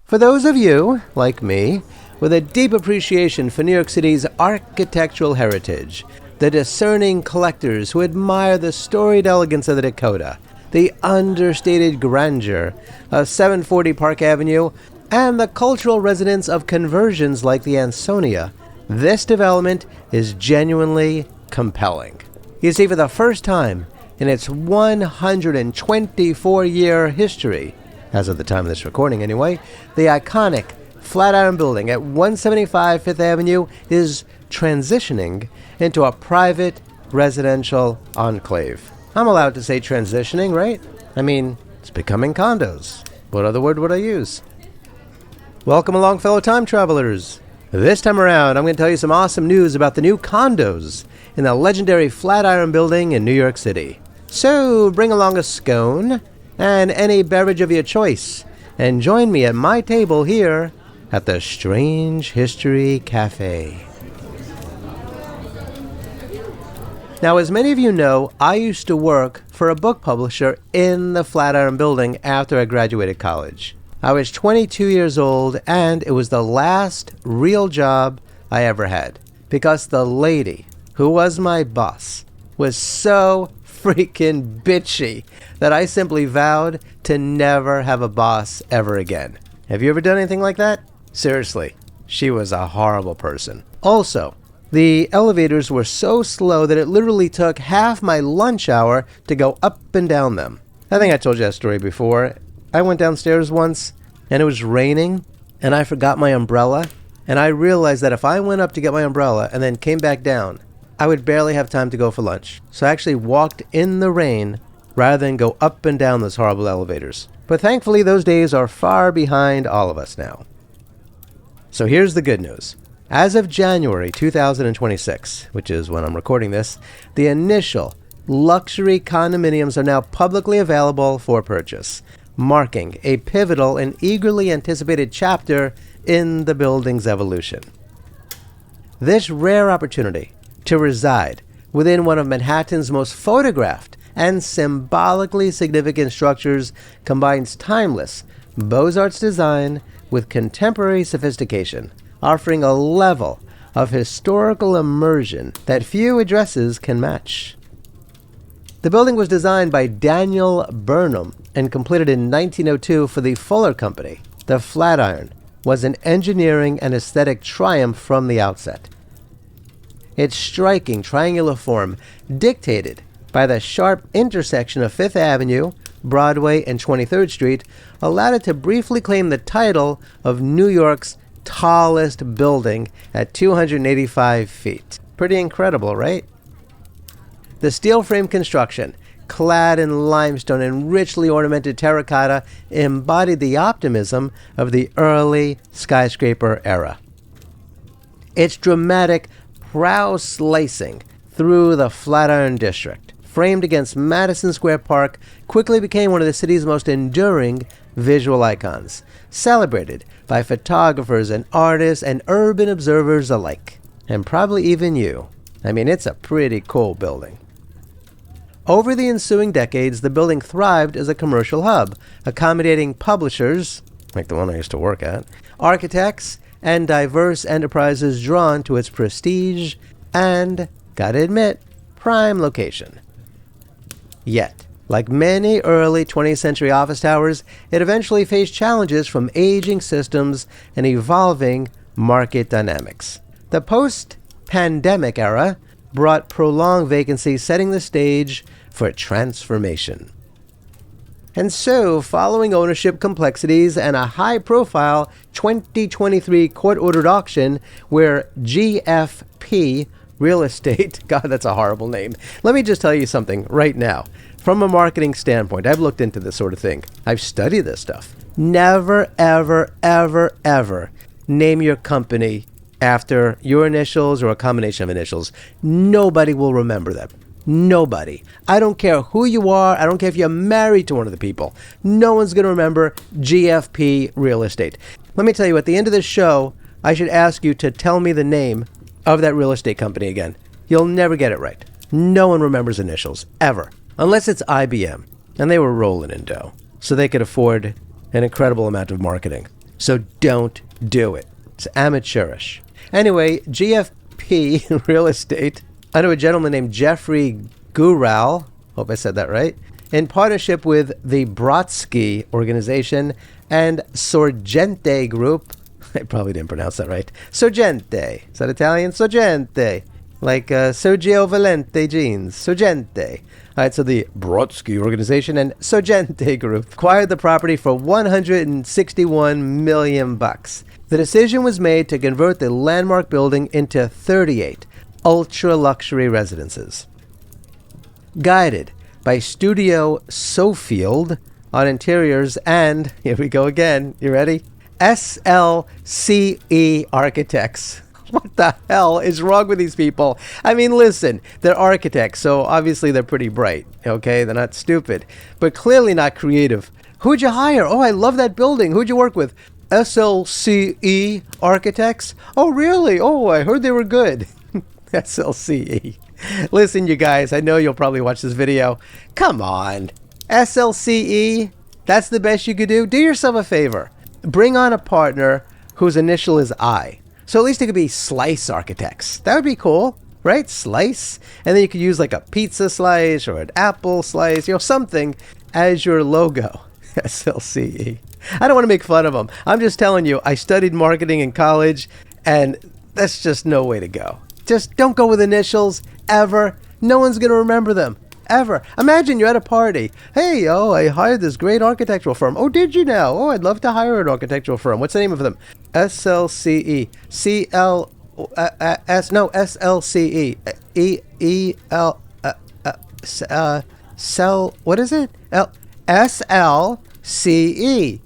For those of you, like me, with a deep appreciation for New York City's architectural heritage, the discerning collectors who admire the storied elegance of the Dakota, the understated grandeur of 740 Park Avenue, and the cultural resonance of conversions like the Ansonia, this development is genuinely compelling. You see, for the first time in its 124-year history, as of the time of this recording anyway, the iconic Flatiron Building at 175 Fifth Avenue is transitioning into a private residential enclave. I'm allowed to say transitioning, right? I mean, it's becoming condos. What other word would I use? Welcome along, fellow time travelers. This time around, I'm going to tell you some awesome news about the new condos in the legendary Flatiron Building in New York City. So bring along a scone and any beverage of your choice, and join me at my table here at the Strange History Cafe. Now, as many of you know, I used to work for a book publisher in the Flatiron Building after I graduated college. I was 22 years old, and it was the last real job I ever had, because the lady who was my boss was so freaking bitchy that I simply vowed to never have a boss ever again. Have you ever done anything like that? Seriously, she was a horrible person. Also, the elevators were so slow that it literally took half my lunch hour to go up and down them. I think I told you that story before. I went downstairs once and it was raining and I forgot my umbrella, and I realized that if I went up to get my umbrella and then came back down, I would barely have time to go for lunch. So I actually walked in the rain rather than go up and down those horrible elevators. But thankfully, those days are far behind all of us now. So here's the good news. As of January 2026, which is when I'm recording this, the initial luxury condominiums are now publicly available for purchase, marking a pivotal and eagerly anticipated chapter in the building's evolution. This rare opportunity to reside within one of Manhattan's most photographed and symbolically significant structures combines timeless Beaux-Arts design with contemporary sophistication, offering a level of historical immersion that few addresses can match. The building was designed by Daniel Burnham and completed in 1902 for the Fuller Company. The Flatiron was an engineering and aesthetic triumph from the outset. Its striking triangular form, dictated by the sharp intersection of Fifth Avenue, Broadway, and 23rd Street, allowed it to briefly claim the title of New York's tallest building at 285 feet. Pretty incredible, right? The steel frame construction, clad in limestone and richly ornamented terracotta, embodied the optimism of the early skyscraper era. Its dramatic prow slicing through the Flatiron district, framed against Madison Square Park, quickly became one of the city's most enduring visual icons, celebrated by photographers and artists and urban observers alike, and probably even you. I mean, it's a pretty cool building. Over the ensuing decades, the building thrived as a commercial hub, accommodating publishers, like the one I used to work at, architects, and diverse enterprises drawn to its prestige and, gotta admit, prime location. Yet, like many early 20th century office towers, it eventually faced challenges from aging systems and evolving market dynamics. The post-pandemic era brought prolonged vacancy, setting the stage for transformation. And so, following ownership complexities and a high-profile 2023 court-ordered auction where GFP Real Estate, God, that's a horrible name. Let me just tell you something right now. From a marketing standpoint, I've looked into this sort of thing. I've studied this stuff. Never, ever, ever, ever name your company after your initials or a combination of initials. Nobody will remember them. Nobody. I don't care who you are. I don't care if you're married to one of the people. No one's going to remember GFP Real Estate. Let me tell you, at the end of this show, I should ask you to tell me the name of that real estate company again. You'll never get it right. No one remembers initials, ever. Unless it's IBM. And they were rolling in dough, so they could afford an incredible amount of marketing. So don't do it. It's amateurish. Anyway, GFP Real Estate, under a gentleman named Jeffrey Gural, hope I said that right, in partnership with the Brodsky Organization and Sorgente Group. I probably didn't pronounce that right. Sorgente. Is that Italian? Sorgente. Like Sergio Valente jeans. Sorgente. All right, so the Brodsky Organization and Sorgente Group acquired the property for $161 million. The decision was made to convert the landmark building into 38 ultra-luxury residences. Guided by Studio Sofield on interiors and, here we go again, you ready? SLCE Architects. What the hell is wrong with these people? I mean, listen, they're architects, so obviously they're pretty bright, okay? They're not stupid, but clearly not creative. Who'd you hire? Oh, I love that building. Who'd you work with? SLCE Architects? Oh, really? Oh, I heard they were good. SLCE. Listen, you guys, I know you'll probably watch this video. Come on. SLCE? That's the best you could do? Do yourself a favor. Bring on a partner whose initial is I. So at least it could be Slice Architects. That would be cool, right? Slice. And then you could use like a pizza slice or an apple slice, something as your logo. SLCE. I don't want to make fun of them. I'm just telling you, I studied marketing in college, and that's just no way to go. Just don't go with initials, ever. No one's going to remember them, ever. Imagine you're at a party. Hey, I hired this great architectural firm. Oh, did you now? Oh, I'd love to hire an architectural firm. What's the name of them? SLCE. SLCE. What is it? SLCE.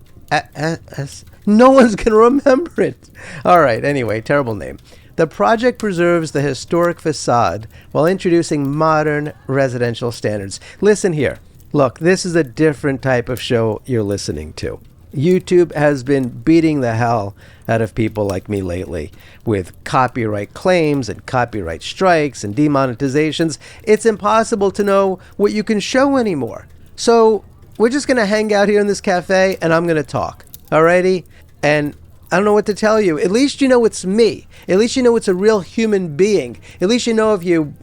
No one's going to remember it. All right, anyway, terrible name. The project preserves the historic facade while introducing modern residential standards. Listen here. Look, this is a different type of show you're listening to. YouTube has been beating the hell out of people like me lately with copyright claims and copyright strikes and demonetizations. It's impossible to know what you can show anymore. So we're just going to hang out here in this cafe and I'm going to talk. Alrighty? And I don't know what to tell you. At least you know it's me. At least you know it's a real human being. At least you know if you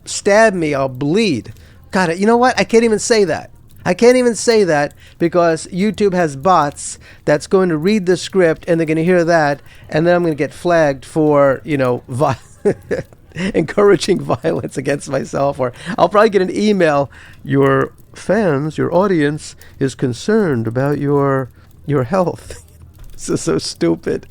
stab me, I'll bleed. God, you know what? I can't even say that. I can't even say that because YouTube has bots that's going to read the script and they're going to hear that, and then I'm going to get flagged for, encouraging violence against myself, or I'll probably get an email. Your fans, your audience is concerned about your health. This is so stupid.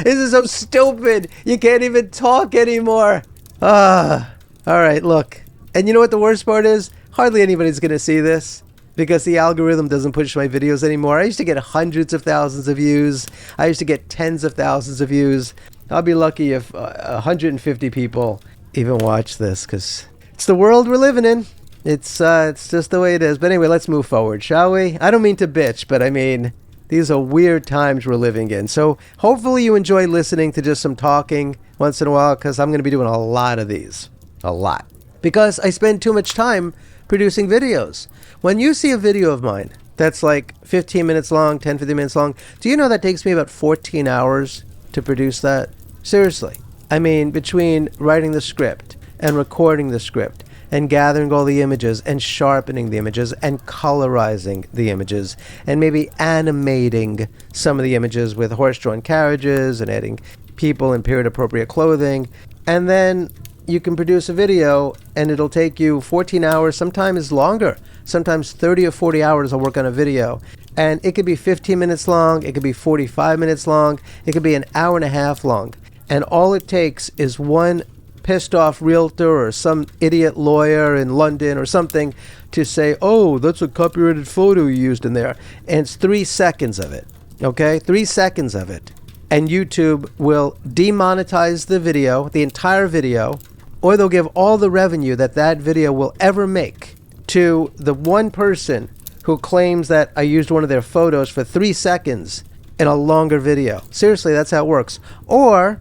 This is so stupid. You can't even talk anymore. All right, look. And you know what the worst part is? Hardly anybody's going to see this because the algorithm doesn't push my videos anymore. I used to get hundreds of thousands of views. I used to get tens of thousands of views. I'll be lucky if 150 people even watch this because it's the world we're living in. It's just the way it is. But anyway, let's move forward, shall we? I don't mean to bitch, but I mean, these are weird times we're living in. So hopefully you enjoy listening to just some talking once in a while because I'm going to be doing a lot of these. A lot. Because I spend too much time producing videos. When you see a video of mine that's like 15 minutes long, 10, 15 minutes long, do you know that takes me about 14 hours to produce that? Seriously. I mean, between writing the script and recording the script and gathering all the images and sharpening the images and colorizing the images and maybe animating some of the images with horse-drawn carriages and adding people in period-appropriate clothing. And then you can produce a video and it'll take you 14 hours, sometimes longer. Sometimes 30 or 40 hours I'll work on a video. And it could be 15 minutes long, it could be 45 minutes long, it could be an hour and a half long. And all it takes is one pissed off realtor or some idiot lawyer in London or something to say, oh, that's a copyrighted photo you used in there. And it's 3 seconds of it. Okay? 3 seconds of it. And YouTube will demonetize the video, the entire video, or they'll give all the revenue that that video will ever make to the one person who claims that I used one of their photos for 3 seconds in a longer video. Seriously, that's how it works. Or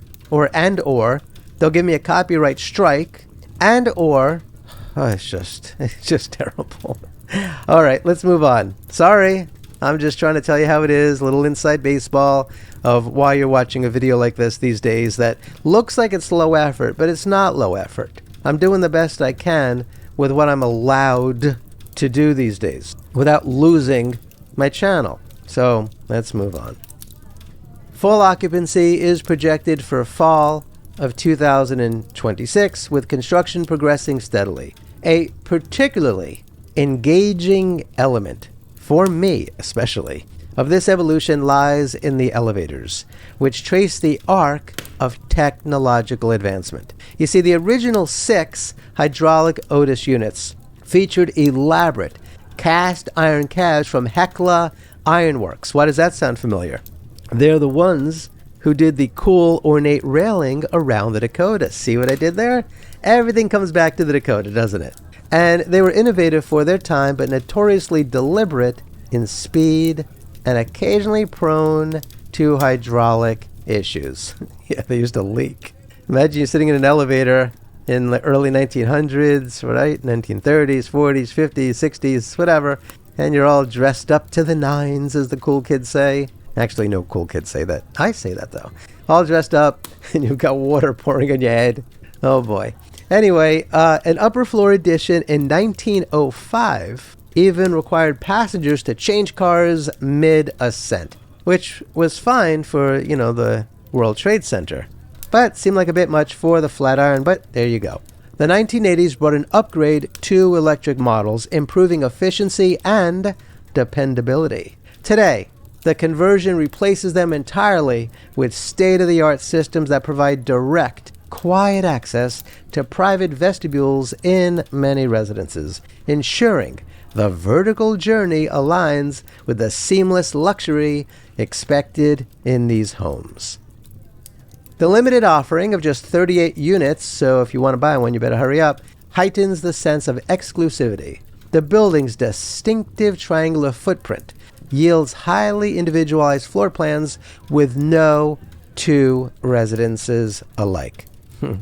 they'll give me a copyright strike, it's just terrible. All right, let's move on. Sorry. I'm just trying to tell you how it is, a little inside baseball of why you're watching a video like this these days that looks like it's low effort, but it's not low effort. I'm doing the best I can with what I'm allowed to do these days without losing my channel. So let's move on. Full occupancy is projected for fall of 2026, with construction progressing steadily. A particularly engaging element, for me especially, of this evolution lies in the elevators, which trace the arc of technological advancement. You see, the original 6 hydraulic Otis units featured elaborate cast iron cabs from Hekla Ironworks. Why does that sound familiar? They're the ones who did the cool ornate railing around the Dakota. See what I did there? Everything comes back to the Dakota, doesn't it? And they were innovative for their time, but notoriously deliberate in speed and occasionally prone to hydraulic issues. Yeah, they used to leak. Imagine you're sitting in an elevator in the early 1900s, right? 1930s, 40s, 50s, 60s, whatever. And you're all dressed up to the nines, as the cool kids say. Actually, no cool kids say that. I say that, though. All dressed up, and you've got water pouring on your head. Oh, boy. Anyway, an upper floor addition in 1905 even required passengers to change cars mid-ascent, which was fine for, the World Trade Center. But seemed like a bit much for the Flatiron, but there you go. The 1980s brought an upgrade to electric models, improving efficiency and dependability. Today, the conversion replaces them entirely with state-of-the-art systems that provide direct, quiet access to private vestibules in many residences, ensuring the vertical journey aligns with the seamless luxury expected in these homes. The limited offering of just 38 units, so if you want to buy one, you better hurry up, heightens the sense of exclusivity. The building's distinctive triangular footprint yields highly individualized floor plans with no 2 residences alike.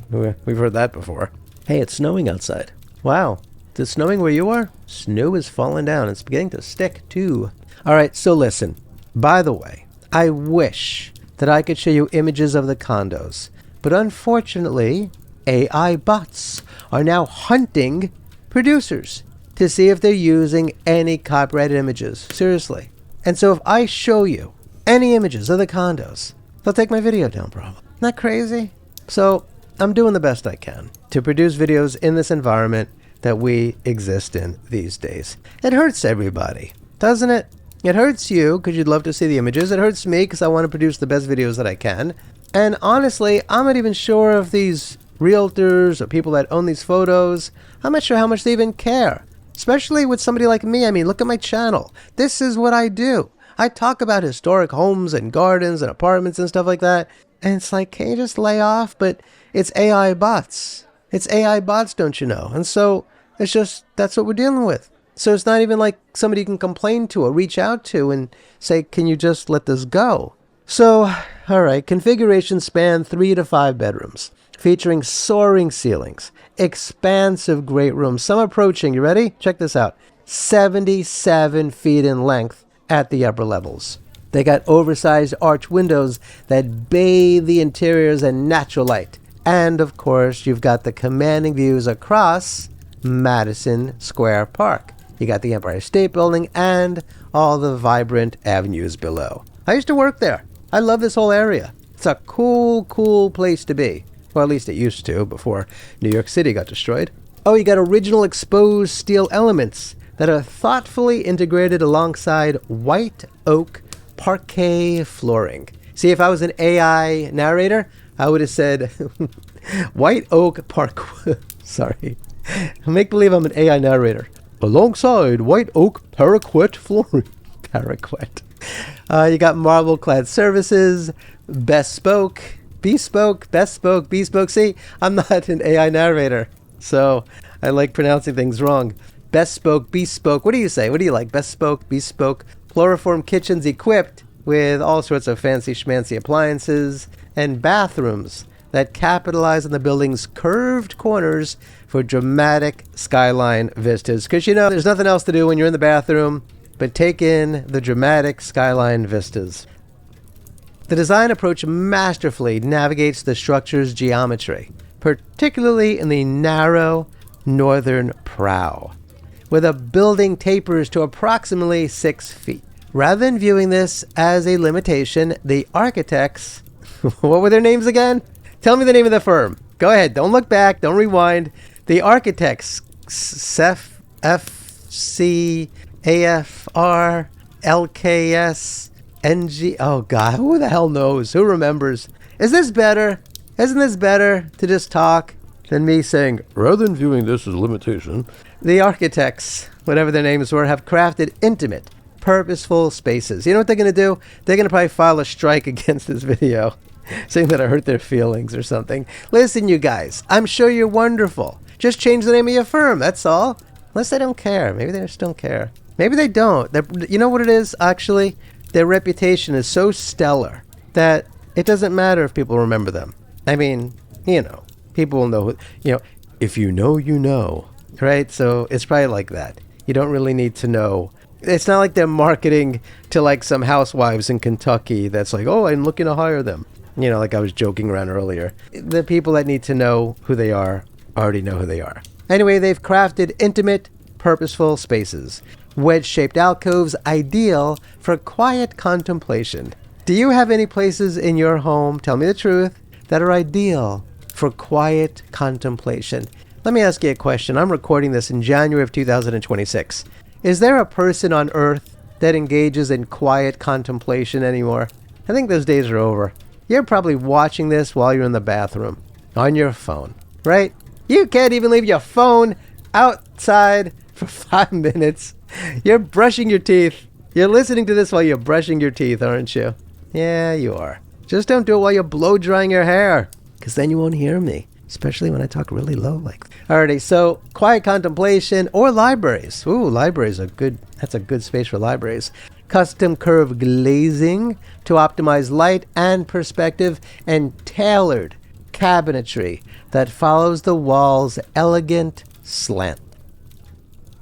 We've heard that before. Hey, it's snowing outside. Wow. Is it snowing where you are? Snow is falling down. It's beginning to stick, too. All right, so listen. By the way, I wish that I could show you images of the condos, but unfortunately, AI bots are now hunting producers to see if they're using any copyrighted images. Seriously. And so if I show you any images of the condos, they'll take my video down, probably. Isn't that crazy? So I'm doing the best I can to produce videos in this environment that we exist in these days. It hurts everybody, doesn't it? It hurts you because you'd love to see the images. It hurts me because I want to produce the best videos that I can. And honestly, I'm not even sure if these realtors or people that own these photos, I'm not sure how much they even care. Especially with somebody like me. I mean, look at my channel. This is what I do. I talk about historic homes and gardens and apartments and stuff like that. And it's like, can you just lay off? But it's AI bots. It's AI bots, don't you know? And so it's just, that's what we're dealing with. So it's not even like somebody you can complain to or reach out to and say, can you just let this go? So, all right, configurations span 3 to 5 bedrooms, featuring soaring ceilings, expansive great rooms, some approaching, you ready? Check this out, 77 feet in length at the upper levels. They got oversized arch windows that bathe the interiors in natural light. And of course, you've got the commanding views across Madison Square Park. You got the Empire State Building and all the vibrant avenues below. I used to work there. I love this whole area. It's a cool, cool place to be. Well, at least it used to before New York City got destroyed. Oh, you got original exposed steel elements that are thoughtfully integrated alongside white oak parquet flooring. See, if I was an AI narrator, I would have said white oak parquet. Sorry. Make believe I'm an AI narrator. Alongside white oak paraquet flooring. Paraquet. You got marble clad surfaces, bespoke. See, I'm not an AI narrator, so I like pronouncing things wrong. Bespoke. What do you say? What do you like? Bespoke. Chloroform kitchens equipped with all sorts of fancy schmancy appliances and bathrooms that capitalize on the building's curved corners for dramatic skyline vistas. Because, there's nothing else to do when you're in the bathroom but take in the dramatic skyline vistas. The design approach masterfully navigates the structure's geometry, particularly in the narrow northern prow, where the building tapers to approximately 6 feet. Rather than viewing this as a limitation, the architects, what were their names again? Tell me the name of the firm. Go ahead. Don't look back. Don't rewind. The architects, FC, AFR, LKS, NG. Oh, God. Who the hell knows? Who remembers? Is this better? Isn't this better to just talk than me saying, rather than viewing this as a limitation? The architects, whatever their names were, have crafted intimate, purposeful spaces. You know what they're going to do? They're going to probably file a strike against this video, saying that I hurt their feelings or something. Listen, you guys, I'm sure you're wonderful. Just change the name of your firm, that's all. Unless they don't care. Maybe they just don't care. Maybe they don't. You know what it is, actually? Their reputation is so stellar that it doesn't matter if people remember them. I mean, people will know, if you know, you know, right? So it's probably like that. You don't really need to know. It's not like they're marketing to like some housewives in Kentucky that's like, oh, I'm looking to hire them. Like I was joking around earlier. The people that need to know who they are already know who they are. Anyway, they've crafted intimate, purposeful spaces, wedge-shaped alcoves ideal for quiet contemplation. Do you have any places in your home, tell me the truth, that are ideal for quiet contemplation? Let me ask you a question. I'm recording this in January of 2026. Is there a person on earth that engages in quiet contemplation anymore? I think those days are over. You're probably watching this while you're in the bathroom, on your phone, right? You can't even leave your phone outside for 5 minutes. You're brushing your teeth. You're listening to this while you're brushing your teeth, aren't you? Yeah, you are. Just don't do it while you're blow drying your hair, because then you won't hear me, especially when I talk really low like that. Alrighty, so quiet contemplation or libraries. Ooh, libraries are good. That's a good space for libraries. Custom curved glazing to optimize light and perspective, and tailored cabinetry that follows the wall's elegant slant.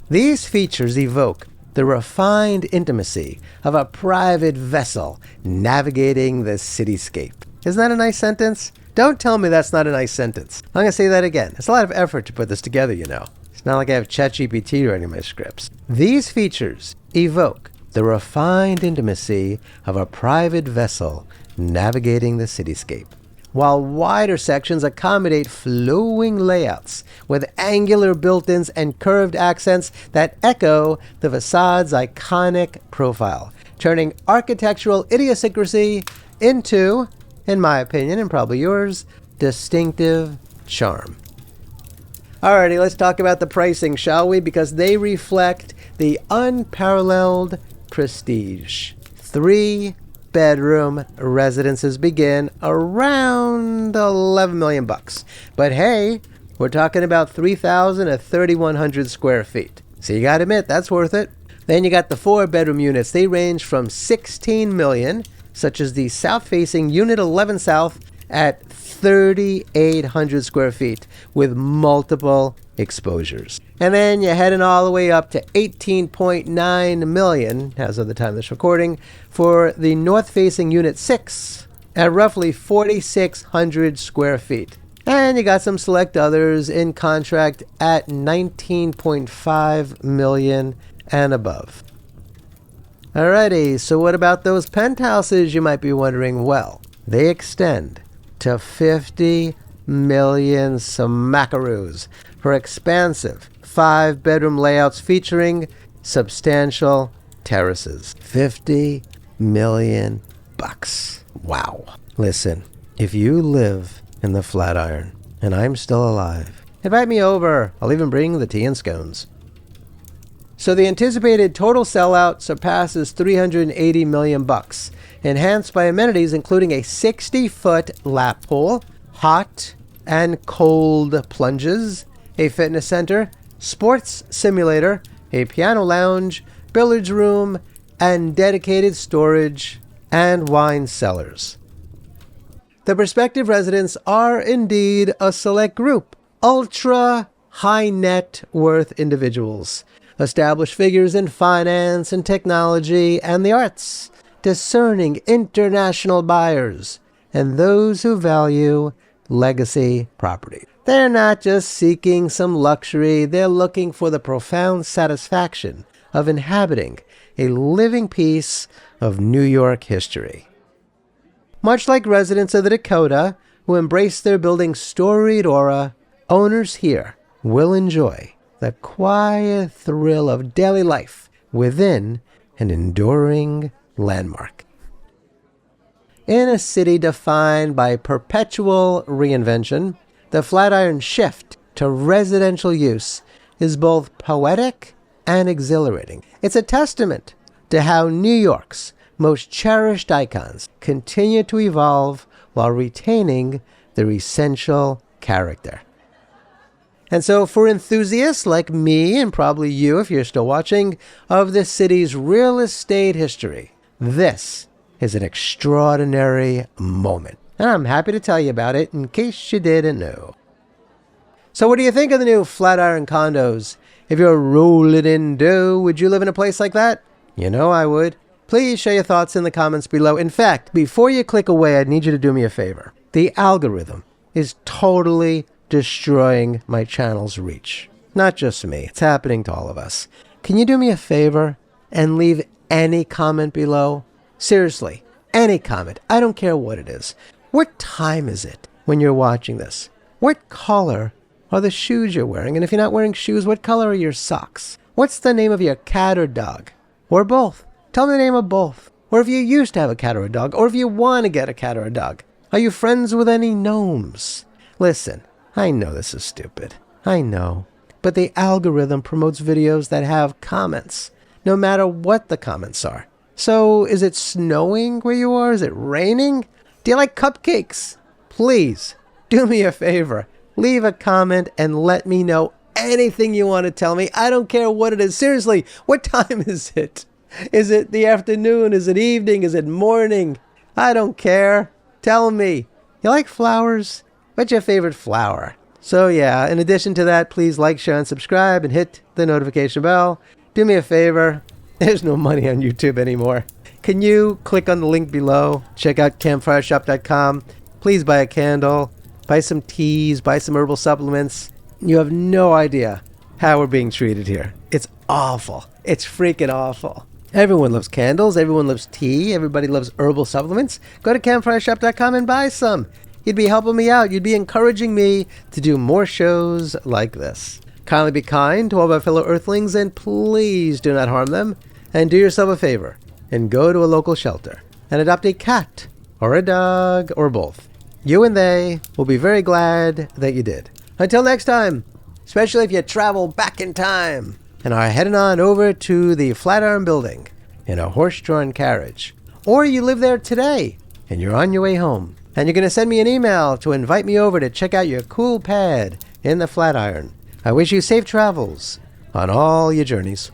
These features evoke the refined intimacy of a private vessel navigating the cityscape. Isn't that a nice sentence? Don't tell me that's not a nice sentence. I'm going to say that again. It's a lot of effort to put this together, It's not like I have ChatGPT writing my scripts. These features evoke the refined intimacy of a private vessel navigating the cityscape, while wider sections accommodate flowing layouts with angular built-ins and curved accents that echo the facade's iconic profile, turning architectural idiosyncrasy into, in my opinion, and probably yours, distinctive charm. Alrighty, let's talk about the pricing, shall we? Because they reflect the unparalleled prestige. 3-bedroom residences begin around $11 million. But hey, we're talking about 3,000 to 3,100 square feet. So you gotta admit, that's worth it. Then you got the 4-bedroom units. They range from $16 million, such as the south-facing Unit 11 South at 3,800 square feet with multiple exposures. And then you're heading all the way up to $18.9 million, as of the time of this recording, for the north-facing Unit 6 at roughly 4,600 square feet. And you got some select others in contract at $19.5 million and above. Alrighty, so what about those penthouses, you might be wondering? Well, they extend to 50 million smackaroos for expansive 5-bedroom layouts featuring substantial terraces. 50 million bucks. Wow. Listen, if you live in the Flatiron and I'm still alive, invite me over. I'll even bring the tea and scones. So the anticipated total sellout surpasses 380 million bucks, enhanced by amenities including a 60-foot lap pool, hot and cold plunges, a fitness center, sports simulator, a piano lounge, billiards room, and dedicated storage and wine cellars. The prospective residents are indeed a select group, ultra high net worth individuals. established figures in finance and technology and the arts, discerning international buyers, and those who value legacy property. They're not just seeking some luxury, they're looking for the profound satisfaction of inhabiting a living piece of New York history. Much like residents of the Dakota who embrace their building's storied aura, owners here will enjoy the quiet thrill of daily life within an enduring landmark. In a city defined by perpetual reinvention, the Flatiron shift to residential use is both poetic and exhilarating. It's a testament to how New York's most cherished icons continue to evolve while retaining their essential character. And so for enthusiasts like me, and probably you if you're still watching, of this city's real estate history, this is an extraordinary moment. And I'm happy to tell you about it in case you didn't know. So what do you think of the new Flatiron condos? If you're rolling in dough, would you live in a place like that? You know I would. Please share your thoughts in the comments below. In fact, before you click away, I need you to do me a favor. The algorithm is totally destroying my channel's reach. Not just me, it's happening to all of us. Can you do me a favor and leave any comment below? Seriously, any comment. I don't care what it is. What time is it when you're watching this? What color are the shoes you're wearing? And if you're not wearing shoes, what color are your socks? What's the name of your cat or dog? Or both? Tell me the name of both. Or if you used to have a cat or a dog, or if you want to get a cat or a dog. Are you friends with any gnomes? Listen, I know this is stupid. I know. But the algorithm promotes videos that have comments, no matter what the comments are. So, is it snowing where you are? Is it raining? Do you like cupcakes? Please, do me a favor. Leave a comment and let me know anything you want to tell me. I don't care what it is. Seriously, what time is it? Is it the afternoon? Is it evening? Is it morning? I don't care. Tell me. You like flowers? What's your favorite flower? So yeah, in addition to that, please like, share, and subscribe, and hit the notification bell. Do me a favor. There's no money on YouTube anymore. Can you click on the link below? Check out campfireshop.com. Please buy a candle, buy some teas, buy some herbal supplements. You have no idea how we're being treated here. It's awful. It's freaking awful. Everyone loves candles. Everyone loves tea. Everybody loves herbal supplements. Go to campfireshop.com and buy some. You'd be helping me out. You'd be encouraging me to do more shows like this. Kindly be kind to all of our fellow earthlings, and please do not harm them. And do yourself a favor and go to a local shelter and adopt a cat or a dog or both. You and they will be very glad that you did. Until next time, especially if you travel back in time and are heading on over to the Flatiron Building in a horse-drawn carriage, or you live there today and you're on your way home and you're going to send me an email to invite me over to check out your cool pad in the Flatiron. I wish you safe travels on all your journeys.